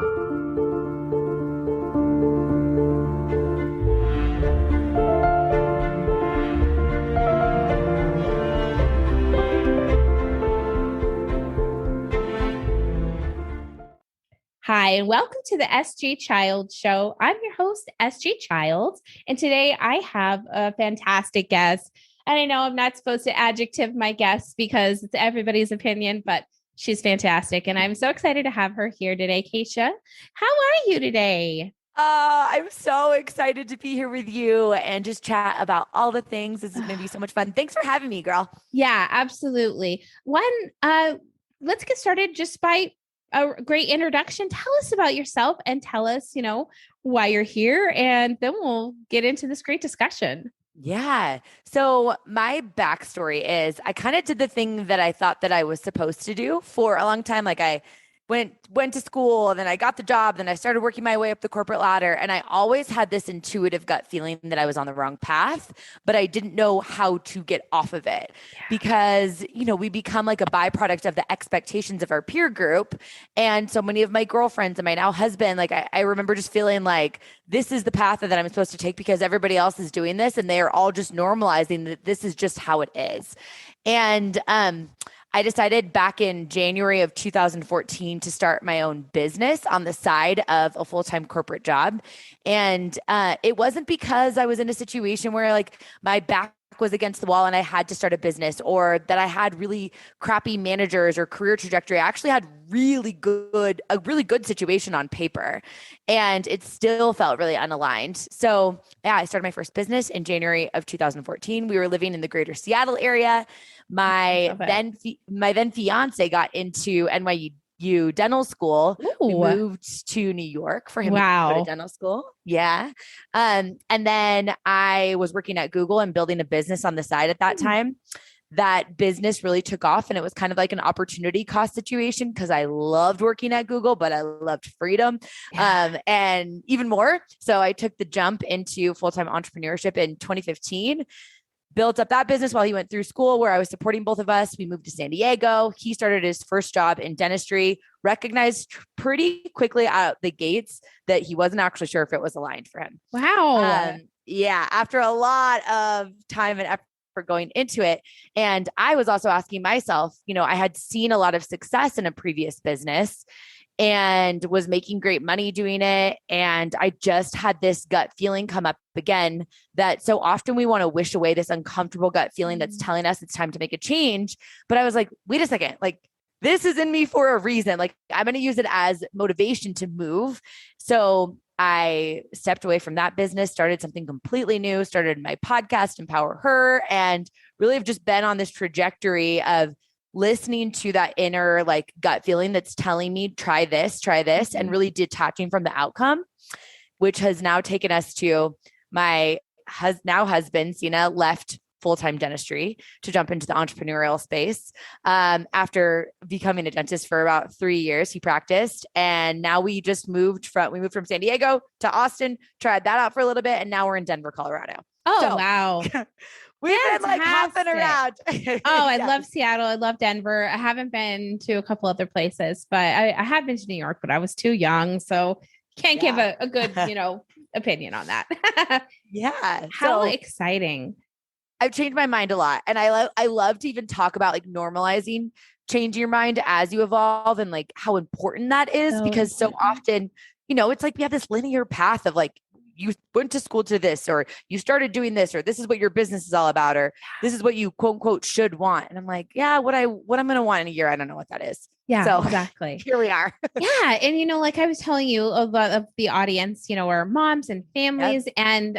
Hi, and welcome to the SG Child Show. I'm your host, SG Child, and today I have a fantastic guest. And I know I'm not supposed to adjective my guests because it's everybody's opinion, but she's fantastic. And I'm so excited to have her here today. Kacia, how are you today? I'm so excited to be here with you and just chat about all the things. This is going to be so much fun. Thanks for having me, girl. Yeah, absolutely. Let's get started just by a great introduction. Tell us about yourself and tell us, why you're here. And then we'll get into this great discussion. Yeah. So my backstory is I kind of did the thing that I thought that I was supposed to do for a long time. Like I went to school, and then I got the job, then I started working my way up the corporate ladder. And I always had this intuitive gut feeling that I was on the wrong path, but I didn't know how to get off of it because, we become like a byproduct of the expectations of our peer group. And so many of my girlfriends and my now husband, like I remember just feeling like this is the path that I'm supposed to take because everybody else is doing this and they are all just normalizing that this is just how it is. And, I decided back in January of 2014 to start my own business on the side of a full-time corporate job. And it wasn't because I was in a situation where like my back was against the wall and I had to start a business, or that I had really crappy managers or career trajectory. I actually had a really good situation on paper, and it still felt really unaligned. So yeah, I started my first business in January of 2014. We were living in the greater Seattle area. My then fiance got into NYU dental school. Ooh. We moved to New York for him to go to dental school. Yeah. And then I was working at Google and building a business on the side at that time. That business really took off, and it was kind of like an opportunity cost situation because I loved working at Google, but I loved freedom and even more. So I took the jump into full-time entrepreneurship in 2015. Built up that business while he went through school, where I was supporting both of us. We moved to San Diego. He started his first job in dentistry, recognized pretty quickly out the gates that he wasn't actually sure if it was aligned for him. Wow. Yeah. After a lot of time and effort going into it. And I was also asking myself, I had seen a lot of success in a previous business and was making great money doing it. And I just had this gut feeling come up again that so often we want to wish away this uncomfortable gut feeling that's telling us it's time to make a change. But I was like, wait a second, like this is in me for a reason. Like I'm going to use it as motivation to move. So I stepped away from that business, started something completely new, started my podcast, EmpowerHER, and really have just been on this trajectory of listening to that inner like gut feeling that's telling me, try this, and really detaching from the outcome, which has now taken us to my now husband, Sina, left full-time dentistry to jump into the entrepreneurial space. After becoming a dentist for about 3 years, he practiced. And now we moved from San Diego to Austin, tried that out for a little bit. And now we're in Denver, Colorado. Oh, wow. We've been like hopping around. I love Seattle. I love Denver. I haven't been to a couple other places, but I have been to New York, but I was too young. So can't give a good, opinion on that. Yeah. How exciting. I've changed my mind a lot. And I love to even talk about like normalizing changing your mind as you evolve and like how important that is, because so often, it's like we have this linear path of like, you went to school to this, or you started doing this, or this is what your business is all about, or this is what you quote unquote should want. And I'm like, yeah, what I'm going to want in a year, I don't know what that is. Yeah, so exactly. Here we are. Yeah. And, like I was telling you, a lot of the audience, are moms and families and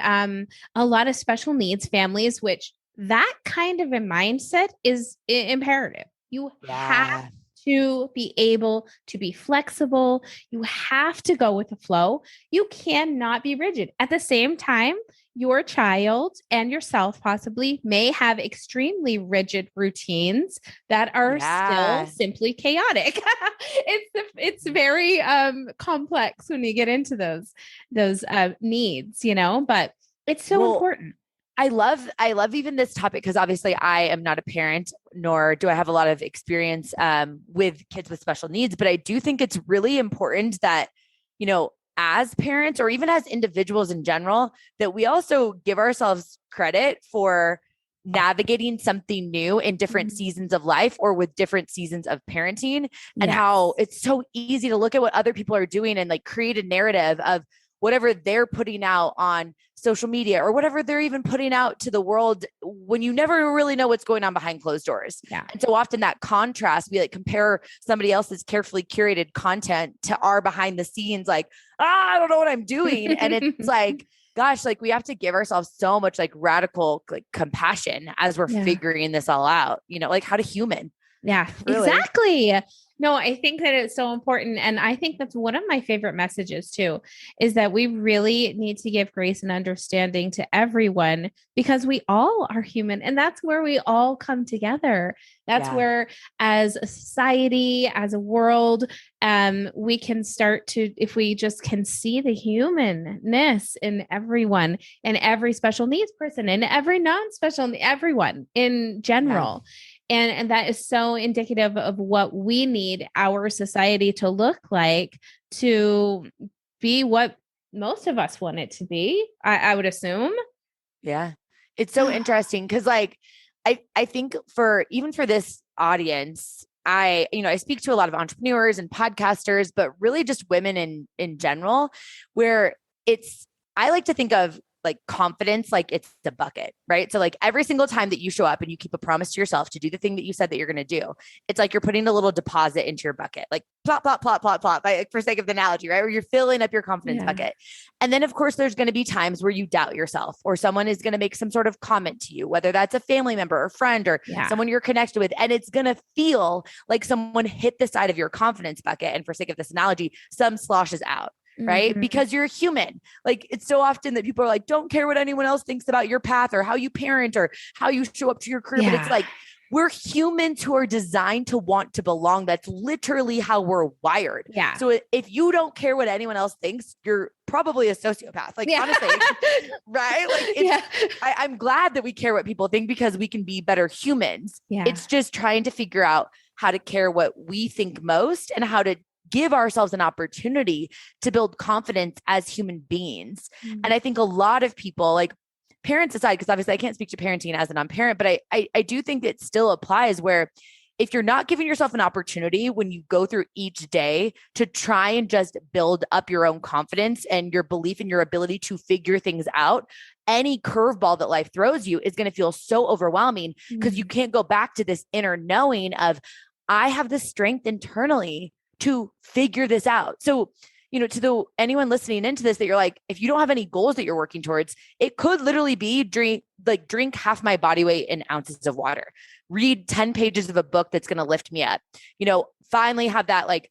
a lot of special needs families, which that kind of a mindset is imperative. You have to be able to be flexible. You have to go with the flow. You cannot be rigid. At the same time, your child and yourself possibly may have extremely rigid routines that are still simply chaotic. It's very complex when you get into those needs, but it's so important. I love even this topic because obviously I am not a parent, nor do I have a lot of experience with kids with special needs, but I do think it's really important that as parents or even as individuals in general, that we also give ourselves credit for navigating something new in different seasons of life or with different seasons of parenting, and how it's so easy to look at what other people are doing and like create a narrative of whatever they're putting out on social media or whatever they're even putting out to the world, when you never really know what's going on behind closed doors. Yeah. And so often that contrast, we like compare somebody else's carefully curated content to our behind the scenes, like, I don't know what I'm doing. And it's like, gosh, like we have to give ourselves so much like radical like compassion as we're figuring this all out, like how to human. Yeah, really. Exactly. No, I think that it's so important. And I think that's one of my favorite messages too, is that we really need to give grace and understanding to everyone because we all are human. And that's where we all come together. That's where, as a society, as a world, we can start to, if we just can see the humanness in everyone and every special needs person and every non-special, everyone in general. Yeah. And that is so indicative of what we need our society to look like to be what most of us want it to be, I would assume. Yeah. It's so interesting because like, I think for this audience, I speak to a lot of entrepreneurs and podcasters, but really just women in general, where I like to think of like confidence, like it's the bucket, right? So like every single time that you show up and you keep a promise to yourself to do the thing that you said that you're going to do, it's like you're putting a little deposit into your bucket, like plop, plop, plop, plop, plop, like, for sake of the analogy, right? Where you're filling up your confidence bucket. And then of course there's going to be times where you doubt yourself or someone is going to make some sort of comment to you, whether that's a family member or friend or someone you're connected with. And it's going to feel like someone hit the side of your confidence bucket. And for sake of this analogy, some sloshes out. Right? Mm-hmm. Because you're a human. Like it's so often that people are like, don't care what anyone else thinks about your path or how you parent or how you show up to your career. But it's like, we're humans who are designed to want to belong. That's literally how we're wired. Yeah. So if you don't care what anyone else thinks, you're probably a sociopath. Like honestly, right? Like I'm glad that we care what people think because we can be better humans. Yeah. It's just trying to figure out how to care what we think most and how to give ourselves an opportunity to build confidence as human beings. Mm-hmm. And I think a lot of people, like parents aside, because obviously I can't speak to parenting as a non-parent, but I do think it still applies where if you're not giving yourself an opportunity when you go through each day to try and just build up your own confidence and your belief in your ability to figure things out, any curveball that life throws you is going to feel so overwhelming because you can't go back to this inner knowing of, I have the strength internally to figure this out. So, to anyone listening into this, that you're like, if you don't have any goals that you're working towards, it could literally be drink half my body weight in ounces of water, read 10 pages of a book that's going to lift me up, finally have that like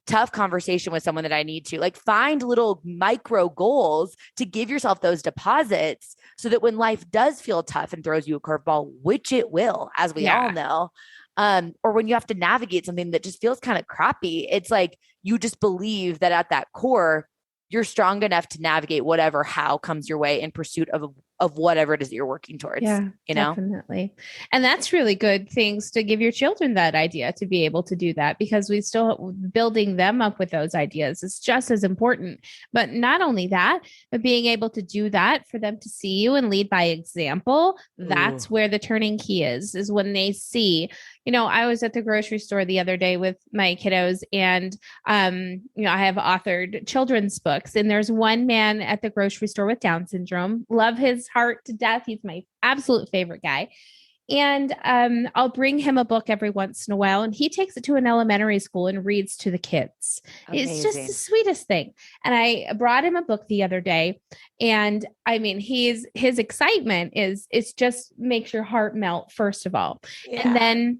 tough conversation with someone that I need to find little micro goals to give yourself those deposits so that when life does feel tough and throws you a curveball, which it will, as we all know, or when you have to navigate something that just feels kind of crappy, it's like you just believe that at that core, you're strong enough to navigate whatever how comes your way in pursuit of whatever it is that you're working towards. Yeah, definitely. And that's really good things to give your children that idea to be able to do that, because we still building them up with those ideas is just as important. But not only that, but being able to do that for them to see you and lead by example. That's where the turning key is when they see, I was at the grocery store the other day with my kiddos and, I have authored children's books, and there's one man at the grocery store with Down syndrome. Love his heart to death. He's my absolute favorite guy. And I'll bring him a book every once in a while, and he takes it to an elementary school and reads to the kids. Amazing. It's just the sweetest thing. And I brought him a book the other day, and I mean, his excitement it's just makes your heart melt, first of all. Yeah. And then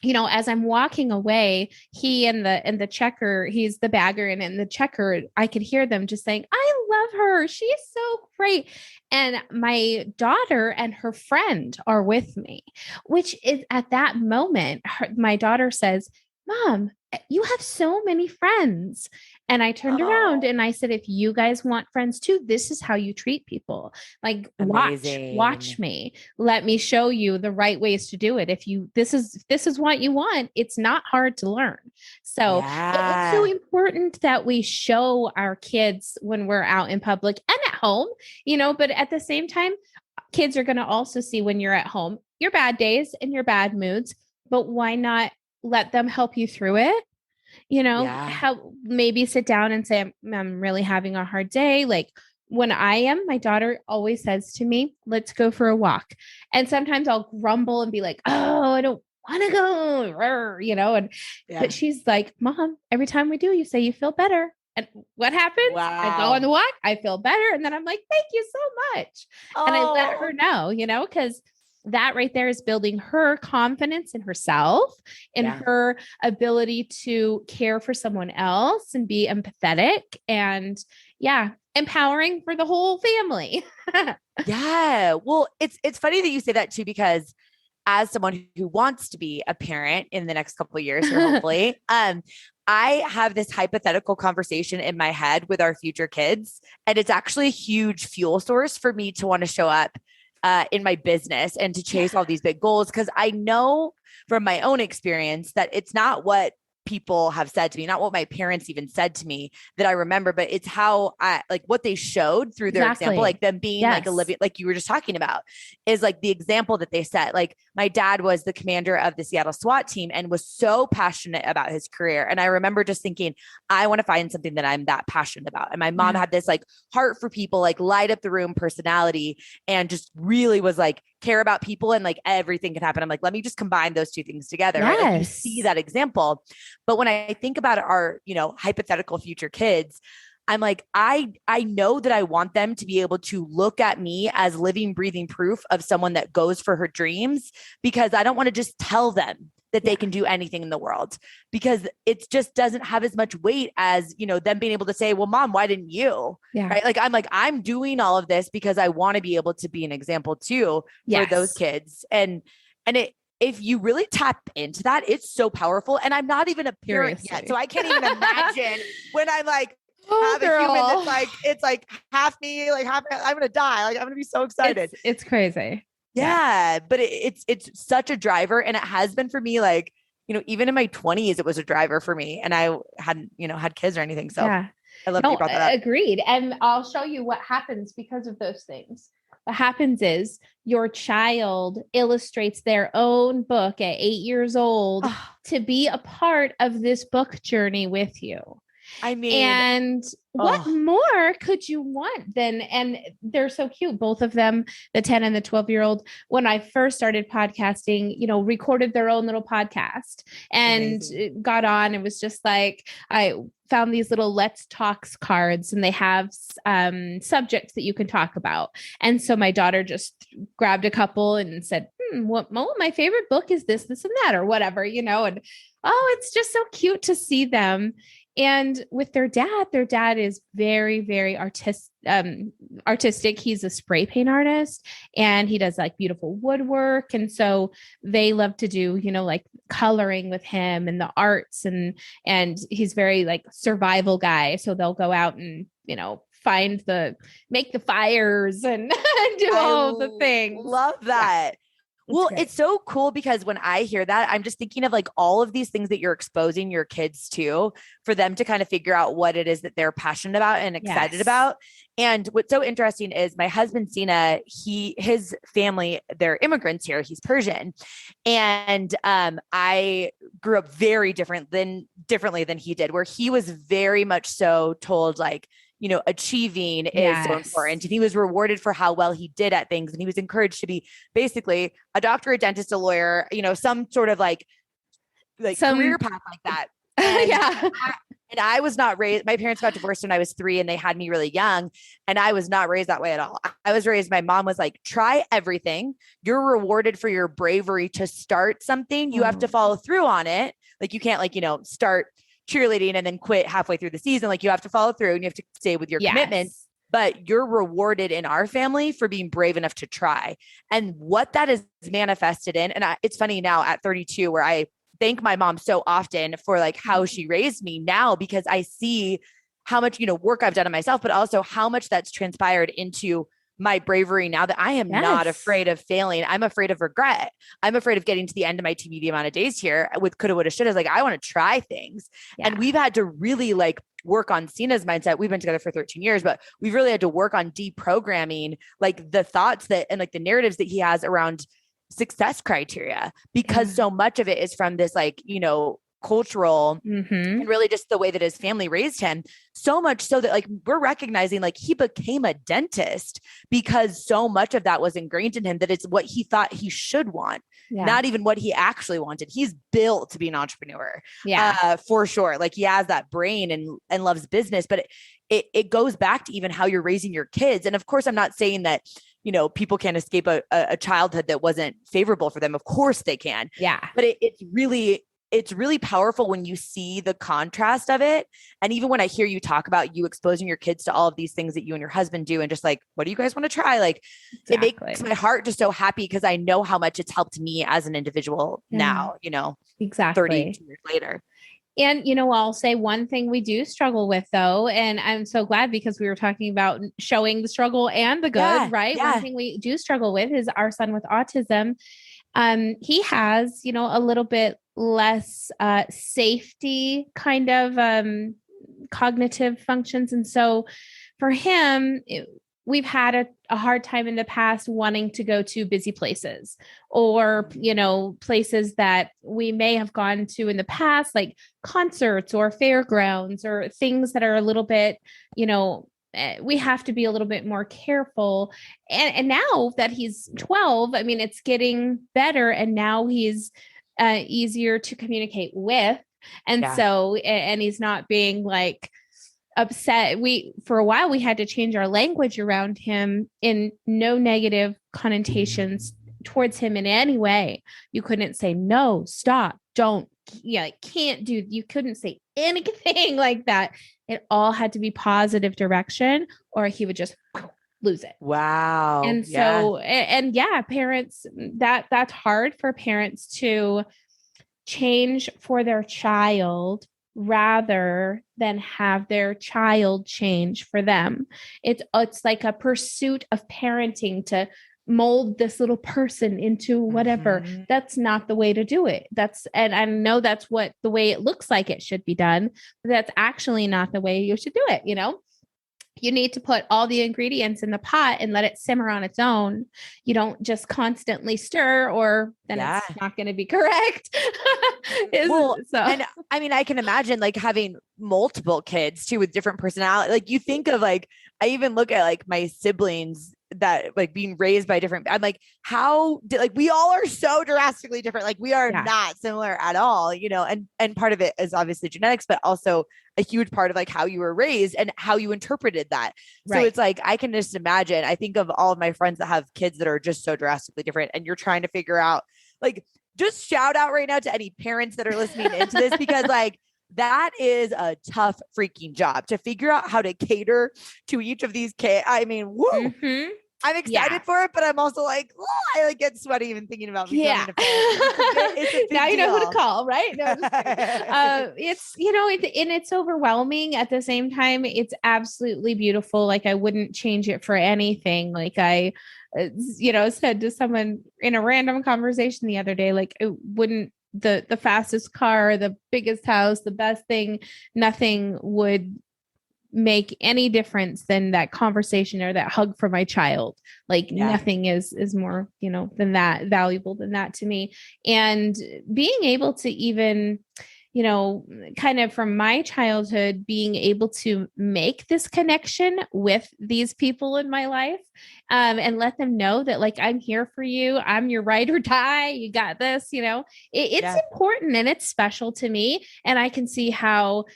as I'm walking away, he and the checker, he's the bagger, and in the checker, I could hear them just saying, I love her. She's so great. And my daughter and her friend are with me, which is at that moment, my daughter says, Mom, you have so many friends. And I turned around Oh, and I said, if you guys want friends too, this is how you treat people. Like watch amazing. me. Let me show you the right ways to do it. If you this is what you want, it's not hard to learn. So it's so Yeah. important that we show our kids when we're out in public and at home, but at the same time, kids are going to also see when you're at home your bad days and your bad moods, but why not let them help you through it? Yeah. How maybe sit down and say, I'm really having a hard day. Like when I am, my daughter always says to me, let's go for a walk. And sometimes I'll grumble and be like, oh, I don't want to go, but Yeah. she's like, Mom, every time we do, you say you feel better. And what happens? I go on Wow. the walk, I feel better. And then I'm like, thank you so much. And I let her Oh, know, because that right there is building her confidence in herself and yeah. her ability to care for someone else and be empathetic and, yeah, empowering for the whole family. Yeah. Well, it's funny that you say that too, because as someone who wants to be a parent in the next couple of years here, hopefully, I have this hypothetical conversation in my head with our future kids, and it's actually a huge fuel source for me to want to show up in my business and to Yeah, chase all these big goals. Because I know from my own experience that it's not what people have said to me, not what my parents even said to me that I remember, but it's how I like what they showed through their example, like exactly. them being like a Yes. living, like you were just talking about, is like the example that they set. Like my dad was the commander of the Seattle SWAT team and was so passionate about his career. And I remember just thinking, I want to find something that I'm that passionate about. And my mom Yeah. had this like heart for people, like light up the room personality, and just really was like care about people and like everything can happen. I'm like, let me just combine those two things together, right? Like you see Yes. that example. But when I think about our, hypothetical future kids, I'm like, I know that I want them to be able to look at me as living, breathing proof of someone that goes for her dreams, because I don't want to just tell them that Yeah. they can do anything in the world, because it just doesn't have as much weight as, them being able to say, well, Mom, why didn't you? Yeah. Right. Like, I'm doing all of this because I want to be able to be an example too for those Yes. kids. And if you really tap into that, it's so powerful. And I'm not even a parent yet. So Seriously. I can't even imagine when I'm like, Oh, have a human that's girl. like, it's like half me, like half, I'm going to die. Like, I'm going to be so excited. It's crazy. Yeah. Yeah. But it's such a driver. And it has been for me, like, even in my 20s, it was a driver for me. And I hadn't, had kids or anything. So Yeah. I love that you No, brought that up. agreed. And I'll show you what happens because of those things. What happens is your child illustrates their own book at 8 years old Oh, to be a part of this book journey with you. I mean, And what oh, more could you want than, and they're so cute, both of them, the 10 and the 12-year-old, when I first started podcasting, recorded their own little podcast and amazing. got on. It was just like, I found these little let's talks cards and they have subjects that you can talk about. And so my daughter just grabbed a couple and said, my favorite book is this and that, or whatever, and oh, it's just so cute to see them. And with their dad is very, very artistic. He's a spray paint artist and he does like beautiful woodwork. And so they love to do, like coloring with him and the arts and he's very like survival guy. So they'll go out and, make the fires and do all the things. Love Yeah, that. it's Well, great. it's so cool because when I hear that, I'm just thinking of like all of these things that you're exposing your kids to for them to kind of figure out what it is that they're passionate about and excited Yes. about. And what's so interesting is my husband, Sina, his family, they're immigrants here. He's Persian. And I grew up differently than he did, where he was very much so told like, achieving is so Yes. important. And he was rewarded for how well he did at things. And he was encouraged to be basically a doctor, a dentist, a lawyer, some sort of like Some career path like that. And yeah. I was not raised, my parents got divorced when I was 3 and they had me really young. And I was not raised that way at all. I was raised, my mom was like, try everything. You're rewarded for your bravery to start something. You have to follow through on it. Like you can't start cheerleading and then quit halfway through the season. Like you have to follow through and you have to stay with your commitment, Yes. but you're rewarded in our family for being brave enough to try. And what that is manifested in, and it's funny now at 32 where I thank my mom so often for like how she raised me now, because I see how much, work I've done on myself, but also how much that's transpired into my bravery now, that I am not afraid of failing. I'm afraid of regret. I'm afraid of getting to the end of my TBD amount of days here with coulda, woulda, shoulda. Like, I want to try things. Yeah. And we've had to really like work on Sina's mindset. We've been together for 13 years, but we've really had to work on deprogramming like the thoughts that, and like the narratives that he has around success criteria, because so much of it is from this, like, cultural and really just the way that his family raised him, so much so that like we're recognizing like he became a dentist because so much of that was ingrained in him, that it's what he thought he should want, not even what he actually wanted. He's built to be an entrepreneur, for sure. Like, he has that brain and loves business, but it goes back to even how you're raising your kids. And of course, I'm not saying that people can't escape a childhood that wasn't favorable for them. Of course they can. Yeah. But it's really powerful when you see the contrast of it. And even when I hear you talk about you exposing your kids to all of these things that you and your husband do, and just like, what do you guys want to try? Like, it makes my heart just so happy, because I know how much it's helped me as an individual now, 32 years later. And, I'll say one thing we do struggle with though, and I'm so glad, because we were talking about showing the struggle and the good, right? Yeah. One thing we do struggle with is our son with autism. He has, a little bit less safety kind of cognitive functions. And so for him, we've had a hard time in the past wanting to go to busy places, or, places that we may have gone to in the past, like concerts or fairgrounds or things that are a little bit, we have to be a little bit more careful. And now that he's 12, I mean, it's getting better. And now he's easier to communicate with. And so, and he's not being like upset. For a while, we had to change our language around him in no negative connotations towards him in any way. You couldn't say, no, stop, don't, can't do, you couldn't say anything like that. It all had to be positive direction, or he would just lose it. Wow. And so, parents, that's hard for parents to change for their child rather than have their child change for them. It's like a pursuit of parenting to mold this little person into whatever. That's not the way to do it. And I know that's what the way it looks like it should be done, but that's actually not the way you should do it. You need to put all the ingredients in the pot and let it simmer on its own. You don't just constantly stir, or then it's not going to be correct. And I mean, I can imagine like having multiple kids too with different personalities. Like, you think of like, I even look at like my siblings that like being raised by different, I'm like, we all are so drastically different. Like, we are not similar at all, and part of it is obviously genetics, but also a huge part of like how you were raised and how you interpreted that. So it's like, I can just imagine, I think of all of my friends that have kids that are just so drastically different, and you're trying to figure out, like, just shout out right now to any parents that are listening into this, because like, that is a tough freaking job to figure out how to cater to each of these kids. I mean, woo. I'm excited for it, but I'm also like, I like get sweaty even thinking about me. Yeah. It's now you know who to call, right? No, it's, and it's overwhelming. At the same time, it's absolutely beautiful. Like, I wouldn't change it for anything. Like, I, said to someone in a random conversation the other day, like, it wouldn't, the fastest car, the biggest house, the best thing, nothing would make any difference than that conversation or that hug for my child. Like, nothing is more, than that, valuable than that to me. And being able to even, kind of from my childhood, being able to make this connection with these people in my life, and let them know that, like, I'm here for you. I'm your ride or die. You got this, it's important, and it's special to me. And I can see how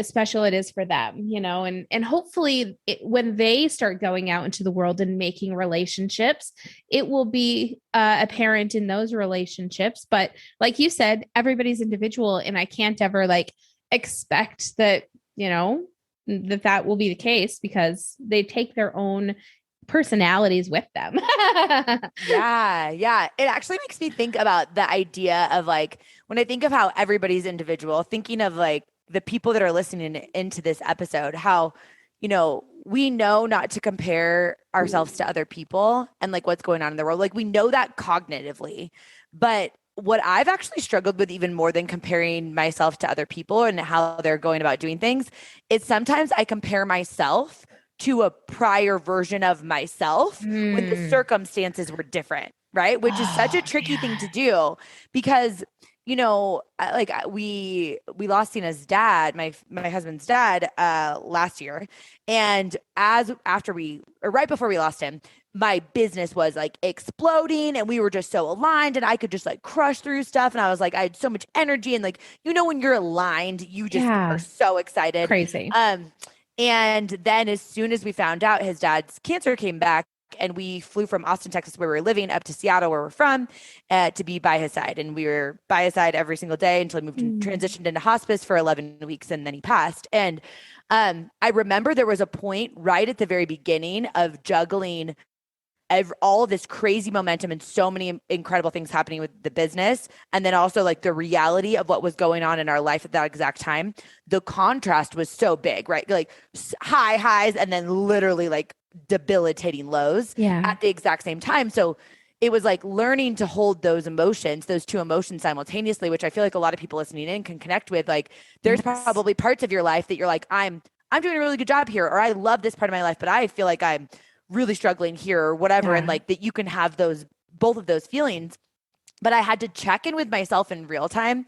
special it is for them, and hopefully when they start going out into the world and making relationships, it will be apparent in those relationships. But like you said, everybody's individual, and I can't ever like expect that, that will be the case, because they take their own personalities with them. Yeah. Yeah. It actually makes me think about the idea of like, when I think of how everybody's individual, thinking of like the people that are listening into this episode, how, we know not to compare ourselves to other people and like what's going on in the world. Like we know that cognitively, but what I've actually struggled with even more than comparing myself to other people and how they're going about doing things is sometimes I compare myself to a prior version of myself when the circumstances were different, right? Which is such a tricky thing to do because we lost Cena's dad, my husband's dad, last year, and right before we lost him, my business was like exploding and we were just so aligned and I could just like crush through stuff. And I was like, I had so much energy and like, when you're aligned, you just are so excited. Crazy. And then as soon as we found out his dad's cancer came back, and we flew from Austin, Texas, where we were living, up to Seattle, where we're from, to be by his side. And we were by his side every single day until he moved and transitioned into hospice for 11 weeks, and then he passed. And I remember there was a point right at the very beginning of juggling all of this crazy momentum and so many incredible things happening with the business. And then also like the reality of what was going on in our life at that exact time. The contrast was so big, right? Like high highs and then literally like debilitating lows at the exact same time. So it was like learning to hold those emotions, those two emotions simultaneously, which I feel like a lot of people listening in can connect with. Like there's probably parts of your life that you're like, I'm doing a really good job here, or I love this part of my life, but I feel like I'm really struggling here or whatever. And like that you can have both of those feelings. But I had to check in with myself in real time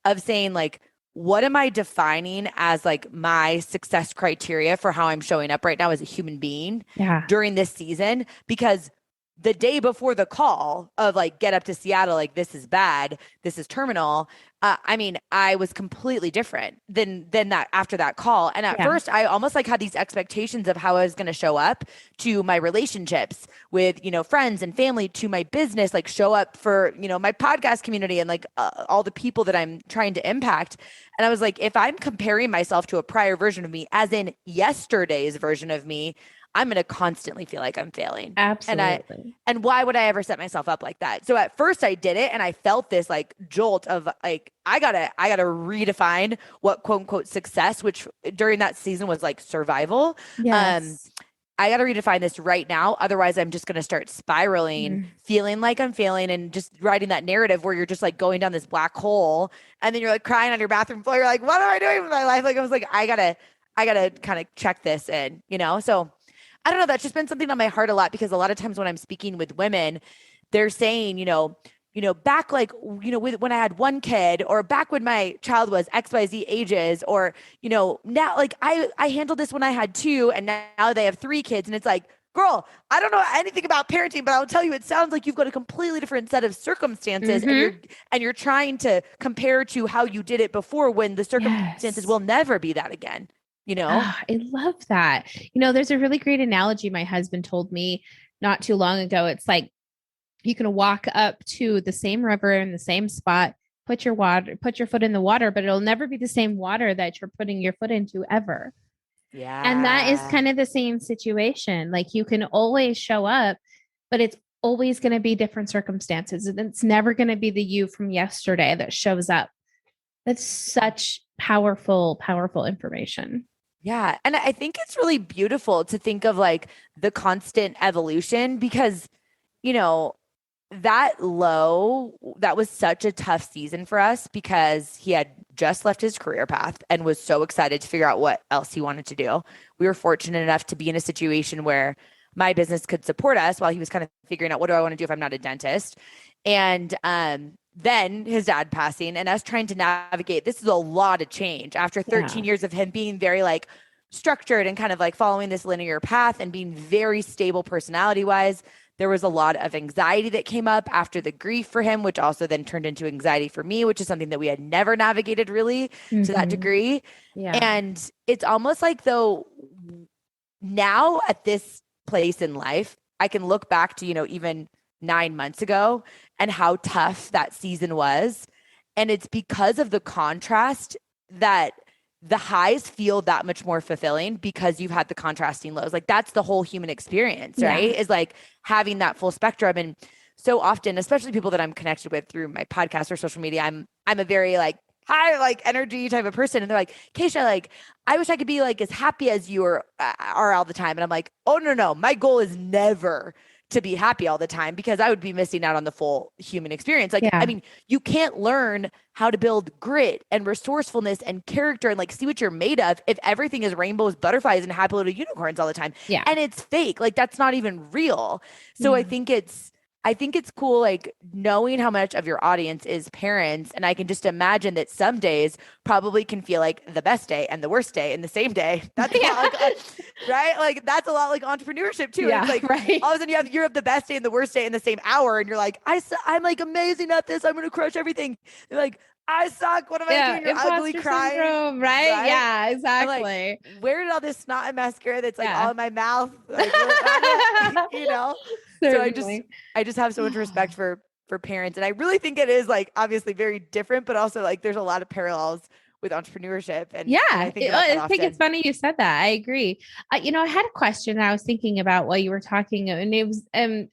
of saying like, what am I defining as like my success criteria for how I'm showing up right now as a human being during this season? Because the day before the call of like, get up to Seattle, like this is bad, this is terminal. I was completely different than that after that call. And at first I almost like had these expectations of how I was going to show up to my relationships with, friends and family, to my business, like show up for, my podcast community and like all the people that I'm trying to impact. And I was like, if I'm comparing myself to a prior version of me, as in yesterday's version of me, I'm going to constantly feel like I'm failing. Absolutely. And why would I ever set myself up like that? So at first I did it and I felt this like jolt of like, I gotta redefine what quote unquote success, which during that season was like survival. Yes. I got to redefine this right now. Otherwise I'm just going to start spiraling, feeling like I'm failing and just writing that narrative where you're just like going down this black hole. And then you're like crying on your bathroom floor. You're like, what am I doing with my life? Like, I was like, I gotta kind of check this in, so I don't know. That's just been something on my heart a lot because a lot of times when I'm speaking with women, they're saying, back like, when I had one kid or back when my child was XYZ ages or, now like I handled this when I had two and now they have three kids. And it's like, girl, I don't know anything about parenting, but I'll tell you, it sounds like you've got a completely different set of circumstances and you're trying to compare to how you did it before when the circumstances will never be that again. I love that. There's a really great analogy my husband told me not too long ago. It's like you can walk up to the same river in the same spot, put your foot in the water, but it'll never be the same water that you're putting your foot into ever. Yeah. And that is kind of the same situation. Like you can always show up, but it's always going to be different circumstances. And it's never going to be the you from yesterday that shows up. That's such powerful information. Yeah. And I think it's really beautiful to think of like the constant evolution because, that was such a tough season for us because he had just left his career path and was so excited to figure out what else he wanted to do. We were fortunate enough to be in a situation where my business could support us while he was kind of figuring out what do I want to do if I'm not a dentist. And, then his dad passing and us trying to navigate, this is a lot of change after 13 years of him being very like structured and kind of like following this linear path and being very stable personality wise. There was a lot of anxiety that came up after the grief for him, which also then turned into anxiety for me, which is something that we had never navigated really to that degree. Yeah. And it's almost like though now at this place in life, I can look back to, even 9 months ago and how tough that season was. And it's because of the contrast that the highs feel that much more fulfilling because you've had the contrasting lows. Like that's the whole human experience, right? Is like having that full spectrum. And so often, especially people that I'm connected with through my podcast or social media, I'm a very like high, like energy type of person. And they're like, Kacia, like, I wish I could be like as happy as you are all the time. And I'm like, oh, no. My goal is never to be happy all the time because I would be missing out on the full human experience. Like, I mean, you can't learn how to build grit and resourcefulness and character and like see what you're made of if everything is rainbows, butterflies, and happy little unicorns all the time. Yeah. And it's fake. Like that's not even real. So I think it's cool, like knowing how much of your audience is parents. And I can just imagine that some days probably can feel like the best day and the worst day in the same day. That's a lot like, right? Like that's a lot like entrepreneurship too. Yeah, it's like right. all of a sudden you have the best day and the worst day in the same hour. And you're like, I'm like amazing at this. I'm going to crush everything. You're like, I suck. What am I doing? You're ugly crying. Syndrome, right? Yeah, exactly. Like, where did all this snot and mascara that's like all in my mouth? Like, you know? Certainly. So I just have so much respect for parents. And I really think it is like obviously very different, but also like there's a lot of parallels with entrepreneurship. And I think it's funny you said that. I agree. I had a question I was thinking about while you were talking, and it was,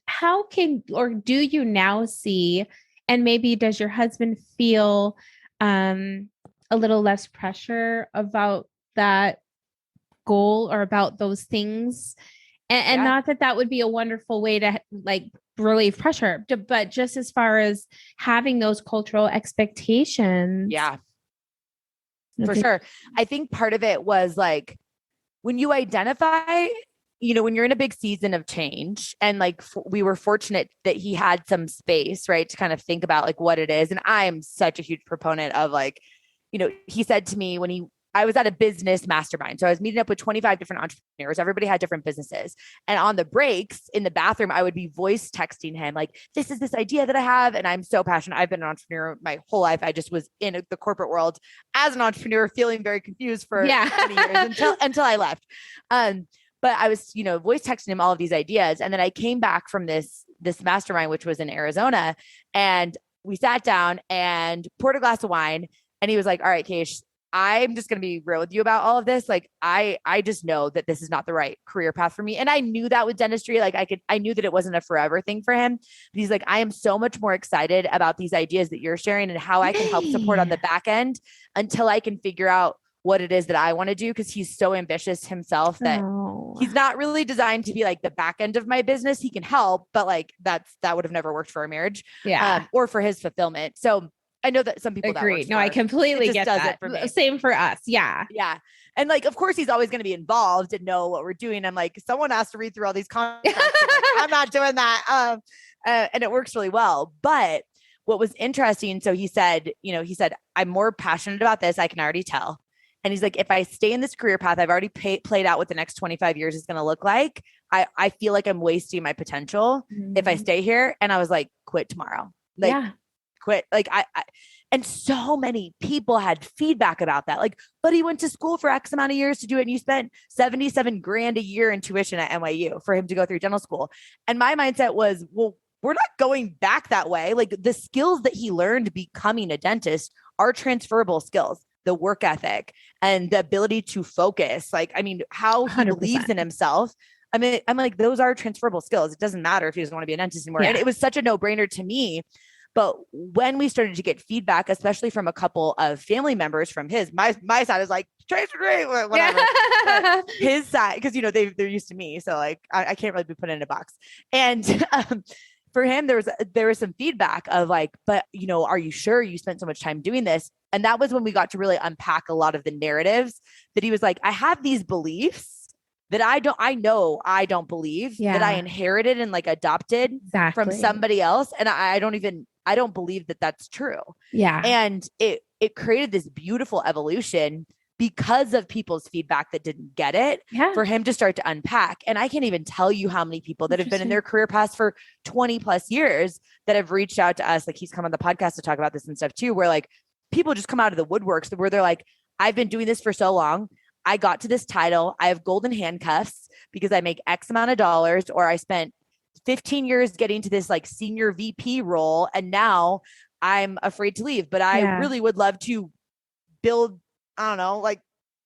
how can, or do you now see, and maybe does your husband feel a little less pressure about that goal or about those things? And not that would be a wonderful way to like relieve pressure, but just as far as having those cultural expectations. Yeah, for sure. I think part of it was like when you identify, when you're in a big season of change, and like we were fortunate that he had some space, right, to kind of think about like what it is. And I'm such a huge proponent of like, he said to me when I was at a business mastermind. So I was meeting up with 25 different entrepreneurs. Everybody had different businesses. And on the breaks in the bathroom, I would be voice texting him like, this is this idea that I have. And I'm so passionate. I've been an entrepreneur my whole life. I just was in the corporate world as an entrepreneur, feeling very confused for many years until I left. But I was, voice texting him all of these ideas. And then I came back from this mastermind, which was in Arizona. And we sat down and poured a glass of wine. And he was like, all right, Keish, I'm just going to be real with you about all of this. Like, I just know that this is not the right career path for me. And I knew that with dentistry, like I knew that it wasn't a forever thing for him. But he's like, I am so much more excited about these ideas that you're sharing and how I can help support on the back end until I can figure out what it is that I want to do. Cause he's so ambitious himself that he's not really designed to be like the back end of my business. He can help, but like that would have never worked for our marriage or for his fulfillment. So I know that some people agree. No, I completely get that. Same for us. Yeah. Yeah. And like, of course he's always going to be involved and know what we're doing. I'm like, someone has to read through all these contracts. Like, I'm not doing that. And it works really well. But what was interesting, so he said, I'm more passionate about this. I can already tell. And he's like, if I stay in this career path, I've already played out what the next 25 years is going to look like. I feel like I'm wasting my potential if I stay here. And I was like, quit tomorrow. Quit. Like and so many people had feedback about that. Like, but he went to school for X amount of years to do it. And you spent $77,000 a year in tuition at NYU for him to go through dental school. And my mindset was, well, we're not going back that way. Like the skills that he learned becoming a dentist are transferable skills, the work ethic and the ability to focus. Like, I mean, how he 100%. Believes in himself. I mean, I'm like, those are transferable skills. It doesn't matter if he doesn't want to be a dentist anymore. And it was such a no-brainer to me. But when we started to get feedback, especially from a couple of family members from my side is like, trace degree, whatever. His side, because, they're used to me. So like, I can't really be put in a box. And for him, there was some feedback of like, but, are you sure you spent so much time doing this? And that was when we got to really unpack a lot of the narratives that he was like, I have these beliefs that I don't believe that I inherited and like adopted from somebody else. And I don't believe that that's true. Yeah. And it created this beautiful evolution because of people's feedback that didn't get it for him to start to unpack. And I can't even tell you how many people that have been in their career paths for 20 plus years that have reached out to us. Like he's come on the podcast to talk about this and stuff too, where like people just come out of the woodworks where they're like, I've been doing this for so long. I got to this title. I have golden handcuffs because I make X amount of dollars, or I spent 15 years getting to this like senior VP role. And now I'm afraid to leave, but I really would love to build, I don't know, like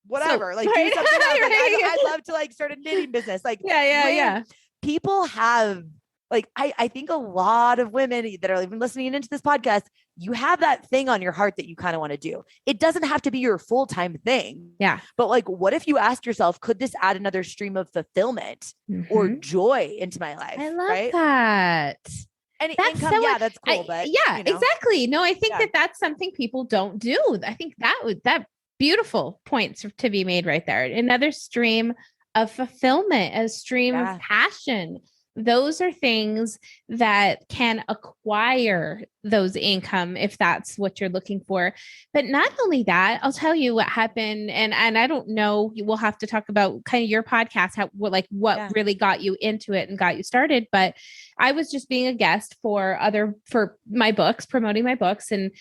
whatever, like do something else. Like, I'd love to like start a knitting business. Like, yeah. People have like, I think a lot of women that are even listening into this podcast, you have that thing on your heart that you kind of want to do. It doesn't have to be your full-time thing. Yeah. But like, what if you asked yourself, could this add another stream of fulfillment or joy into my life? I love that. And that's income, that's cool. But exactly. No, I think that's something people don't do. I think that beautiful points to be made right there. Another stream of fulfillment, a stream of passion. Those are things that can acquire those income if that's what you're looking for. But not only that, I'll tell you what happened. And I don't know, we'll have to talk about kind of your podcast, what really got you into it and got you started. But I was just being a guest for my books, promoting my books. And,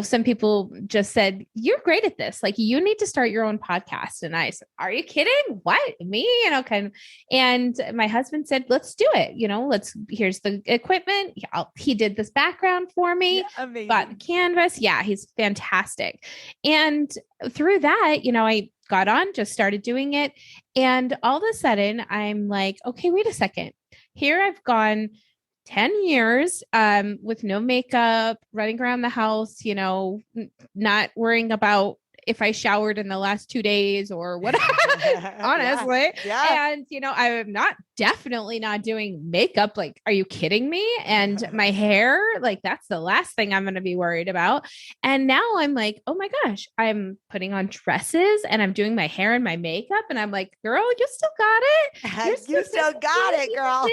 some people just said, you're great at this. Like, you need to start your own podcast. And I said, are you kidding? What? Me? And my husband said, let's do it. Here's the equipment. He did this background for me, bought the canvas. Yeah, he's fantastic. And through that, I got on, just started doing it. And all of a sudden I'm like, okay, wait a second. Here I've gone 10 years with no makeup, running around the house, not worrying about if I showered in the last 2 days or whatever, honestly. Yeah. And, I'm definitely not doing makeup. Like, are you kidding me? And my hair, like, that's the last thing I'm going to be worried about. And now I'm like, oh my gosh, I'm putting on dresses and I'm doing my hair and my makeup. And I'm like, girl, you still got it. You still got it, girl.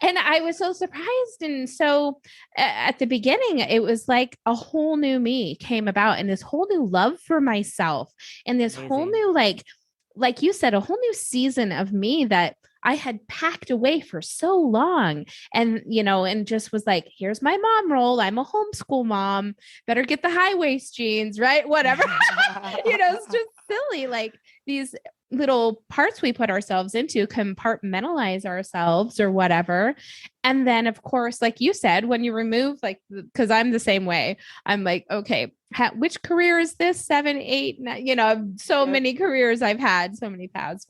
And I was so surprised. And so at the beginning, it was like a whole new me came about, and this whole new love for myself, and this whole new, like you said, a whole new season of me that I had packed away for so long. And, and just was like, here's my mom role. I'm a homeschool mom. Better get the high waist jeans, right? Whatever. It's just silly. Like, these little parts we put ourselves into, compartmentalize ourselves or whatever. And then, of course, like you said, when you remove, because I'm the same way, I'm like, okay, which career is this? 7, 8, 9, so many careers I've had, so many paths,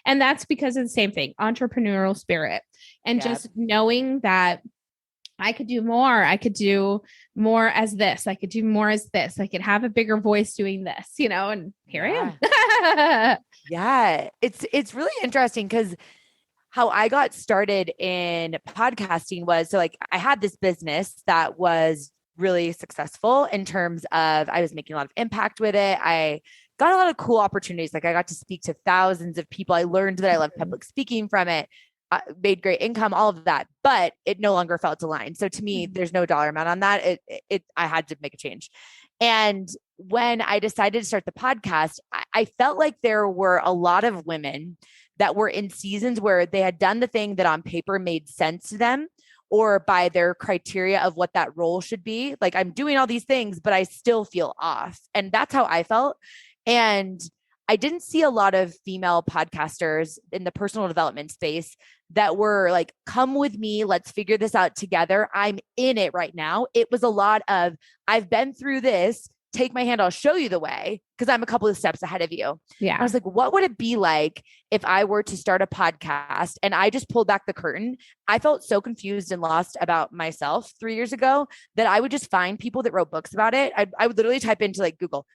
and that's because of the same thing, entrepreneurial spirit, and just knowing that I could do more. I could do more as this. I could do more as this. I could have a bigger voice doing this, and here I am. Yeah. It's really interesting because how I got started in podcasting was, so like, I had this business that was really successful in terms of, I was making a lot of impact with it. I got a lot of cool opportunities. Like, I got to speak to thousands of people. I learned that I love public speaking from it. Made great income, all of that, but it no longer felt aligned. So to me, there's no dollar amount on that. I had to make a change. And when I decided to start the podcast, I felt like there were a lot of women that were in seasons where they had done the thing that on paper made sense to them, or by their criteria of what that role should be. Like, I'm doing all these things, but I still feel off. And that's how I felt. And I didn't see a lot of female podcasters in the personal development space that were like, come with me, let's figure this out together. I'm in it right now. It was a lot of, I've been through this, take my hand, I'll show you the way, because I'm a couple of steps ahead of you. Yeah. I was like, what would it be like if I were to start a podcast? And I just pulled back the curtain. I felt so confused and lost about myself 3 years ago that I would just find people that wrote books about it. I would literally type into like Google,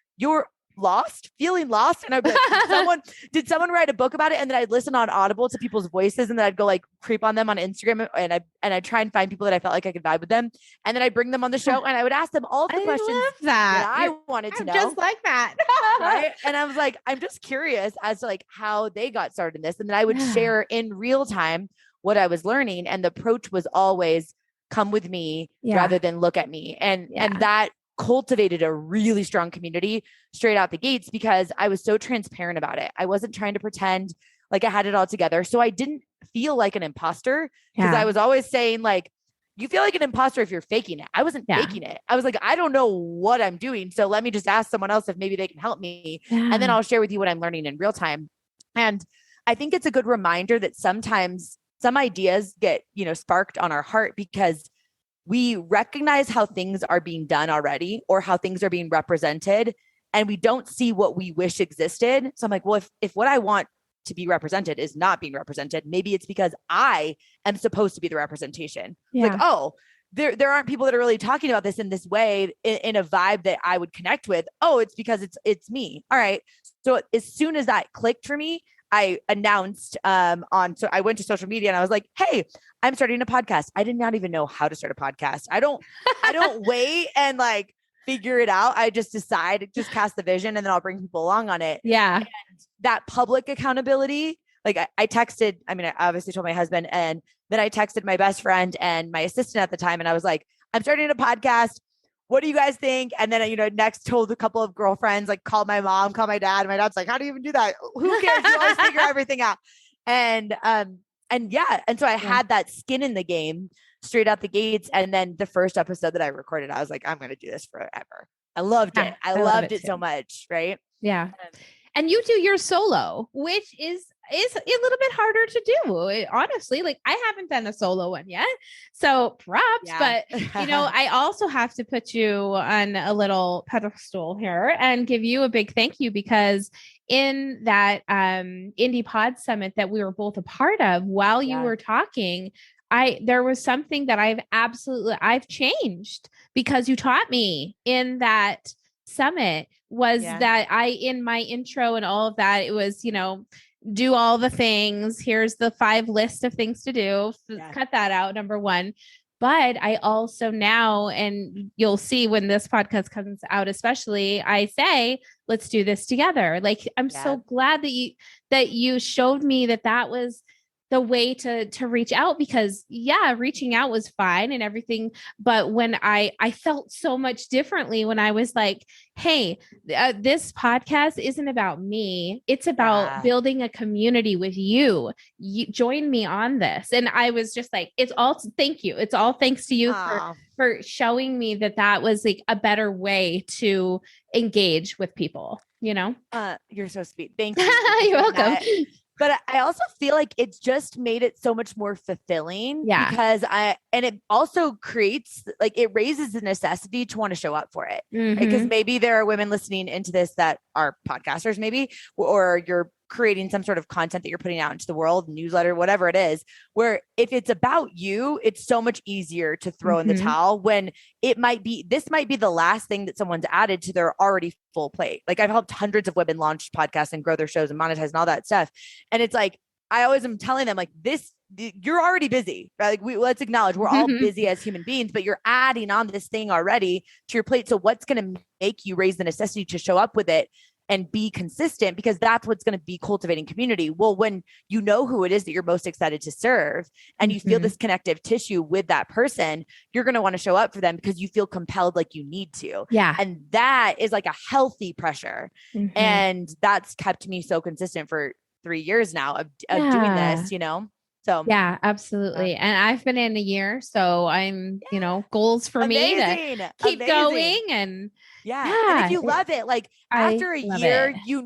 feeling lost. And I'd be like, did someone write a book about it? And then I'd listen on Audible to people's voices, and then I'd go like creep on them on Instagram. And I'd try and find people that I felt like I could vibe with them. And then I'd bring them on the show and I would ask them all of the questions that I wanted to know. Just like that. Right. And I was like, I'm just curious as to like how they got started in this. And then I would share in real time what I was learning. And the approach was always come with me rather than look at me. And that cultivated a really strong community straight out the gates because I was so transparent about it. I wasn't trying to pretend like I had it all together. So I didn't feel like an imposter because I was always saying like, you feel like an imposter if you're faking it. I wasn't faking it. I was like, I don't know what I'm doing. So let me just ask someone else if maybe they can help me. And then I'll share with you what I'm learning in real time. And I think it's a good reminder that sometimes some ideas get, sparked on our heart because we recognize how things are being done already or how things are being represented. and we don't see what we wish existed. So I'm like, well, if what I want to be represented is not being represented, maybe it's because I am supposed to be the representation. Like, oh, there aren't people that are really talking about this in this way in a vibe that I would connect with. Oh, it's because it's me. All right. So as soon as that clicked for me, I announced so I went to social media and I was like, hey, I'm starting a podcast. I did not even know how to start a podcast. I don't wait and like figure it out. I just cast the vision and then I'll bring people along on it. Yeah. And that public accountability, like I texted, I mean, I obviously told my husband, and then I texted my best friend and my assistant at the time. And I was like, I'm starting a podcast. What do you guys think? And then, next told a couple of girlfriends, like called my mom, called my dad. My dad's like, how do you even do that? Who cares? You always figure everything out. And so I had that skin in the game straight out the gates. And then the first episode that I recorded, I was like, I'm going to do this forever. I loved it. I loved it so much. Right. Yeah. And you do your solo, which is a little bit harder to do. Honestly, like I haven't done a solo one yet. So props, but I also have to put you on a little pedestal here and give you a big thank you, because in that Indie Pod Summit that we were both a part of, while you were talking, there was something that I've changed because you taught me in that summit was that in my intro and all of that, it was, do all the things. Here's the 5 list of things to do. Cut that out. Number 1. But I also now, and you'll see when this podcast comes out, especially, I say, let's do this together. Like, I'm so glad that you showed me that was the way to reach out, because reaching out was fine and everything. But when I felt so much differently when I was like, hey, this podcast isn't about me. It's about building a community with you. You join me on this. And I was just like, thank you. It's all thanks to you for showing me that was like a better way to engage with people, You're so sweet. Thank you. You're welcome. But I also feel like it's just made it so much more fulfilling because it also creates, like, it raises the necessity to want to show up for it. Because maybe there are women listening into this that are podcasters, maybe, or you're creating some sort of content that you're putting out into the world, newsletter, whatever it is, where if it's about you, it's so much easier to throw in the towel when this might be the last thing that someone's added to their already full plate. Like, I've helped hundreds of women launch podcasts and grow their shows and monetize and all that stuff. And it's like, I always am telling them, like, you're already busy, right? Like, let's acknowledge we're all busy as human beings, but you're adding on this thing already to your plate. So what's going to make you raise the necessity to show up with it and be consistent? Because that's what's going to be cultivating community. Well, when you know who it is that you're most excited to serve and you feel this connective tissue with that person, you're going to want to show up for them because you feel compelled, like you need to. Yeah. And that is like a healthy pressure. And that's kept me so consistent for 3 years now of doing this, So yeah, absolutely. And I've been in a year, so I'm, goals for me to keep going. And and if you love it, like after a year, if you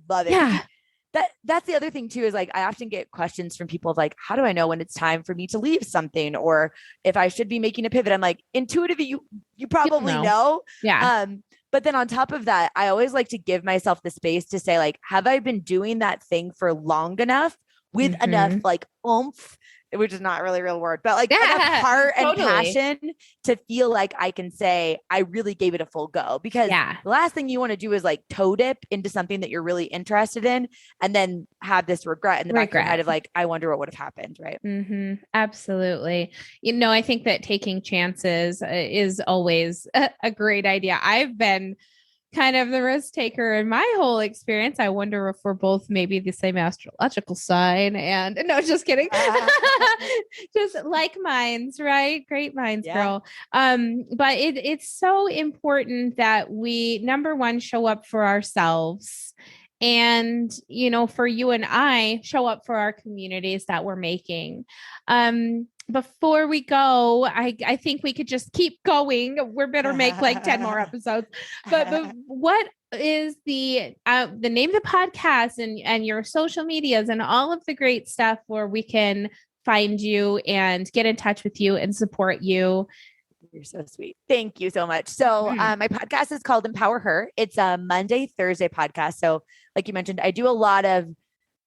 love it. Yeah. That's the other thing too, is like, I often get questions from people of like, how do I know when it's time for me to leave something, or if I should be making a pivot? I'm like, intuitively, you probably know. Yeah. But then on top of that, I always like to give myself the space to say, like, have I been doing that thing for long enough with enough like oomph, which is not really a real word, but like enough heart and passion to feel like I can say I really gave it a full go? Because the last thing you want to do is like toe dip into something that you're really interested in and then have this regret in the back of your head of like, I wonder what would have happened. Right. Absolutely. I think that taking chances is always a great idea. I've been kind of the risk taker in my whole experience. I wonder if we're both maybe the same astrological sign, and no, just kidding. Just like minds, right? Great minds, girl. But it's so important that we, number one, show up for ourselves. And, for you and I, show up for our communities that we're making. Before we go, I think we could just keep going. We're better make like 10 more episodes. But what is the name of the podcast and your social medias and all of the great stuff where we can find you and get in touch with you and support you? You're so sweet. Thank you so much. So my podcast is called Empower Her. It's a Monday, Thursday podcast. So like you mentioned, I do a lot of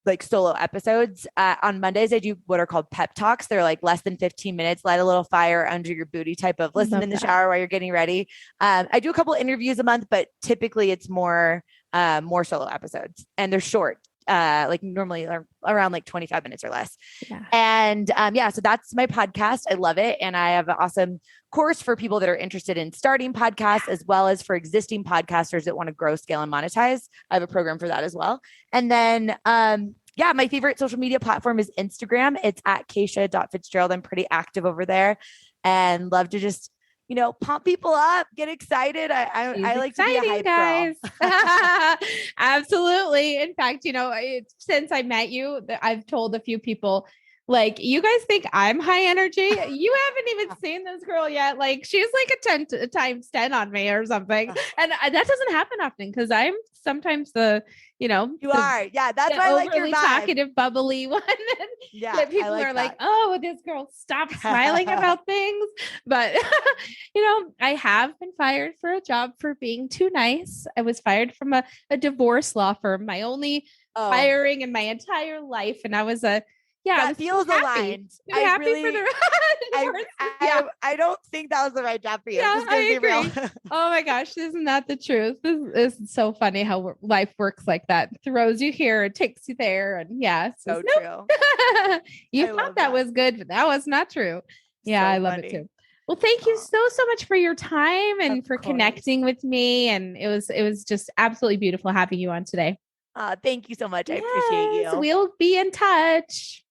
like solo episodes. On Mondays, I do what are called pep talks. They're like less than 15 minutes, light a little fire under your booty type of listen in the shower while you're getting ready. I do a couple interviews a month, but typically it's more solo episodes and they're short. Like normally around like 25 minutes or less. Yeah. And so that's my podcast. I love it. And I have an awesome course for people that are interested in starting podcasts, as well as for existing podcasters that want to grow, scale, and monetize. I have a program for that as well. And then, my favorite social media platform is Instagram. It's at Kacia.Fitzgerald. I'm pretty active over there and love to just pump people up, get excited. I like to be a hype guys. girl. Absolutely. In fact, since I met you, I've told a few people, like, you guys think I'm high energy. You haven't even seen this girl yet. Like, she's like a 10 times 10 on me or something. And that doesn't happen often because I'm sometimes you are. Yeah. That's why I like your vibe. Talkative, bubbly one. Yeah. People are like, oh, this girl, stop smiling about things. But, I have been fired for a job for being too nice. I was fired from a divorce law firm, my only firing in my entire life. And I was that feels aligned. I'm happy for the I don't think that was the right job for you. Yeah, I agree. Oh my gosh, isn't that the truth? This is so funny how life works like that. Throws you here, it takes you there, and so true. You thought that was good, but that was not true. Yeah, so I love it too. Well, thank you so much for your time and for connecting with me. And it was just absolutely beautiful having you on today. Thank you so much. I appreciate you. We'll be in touch.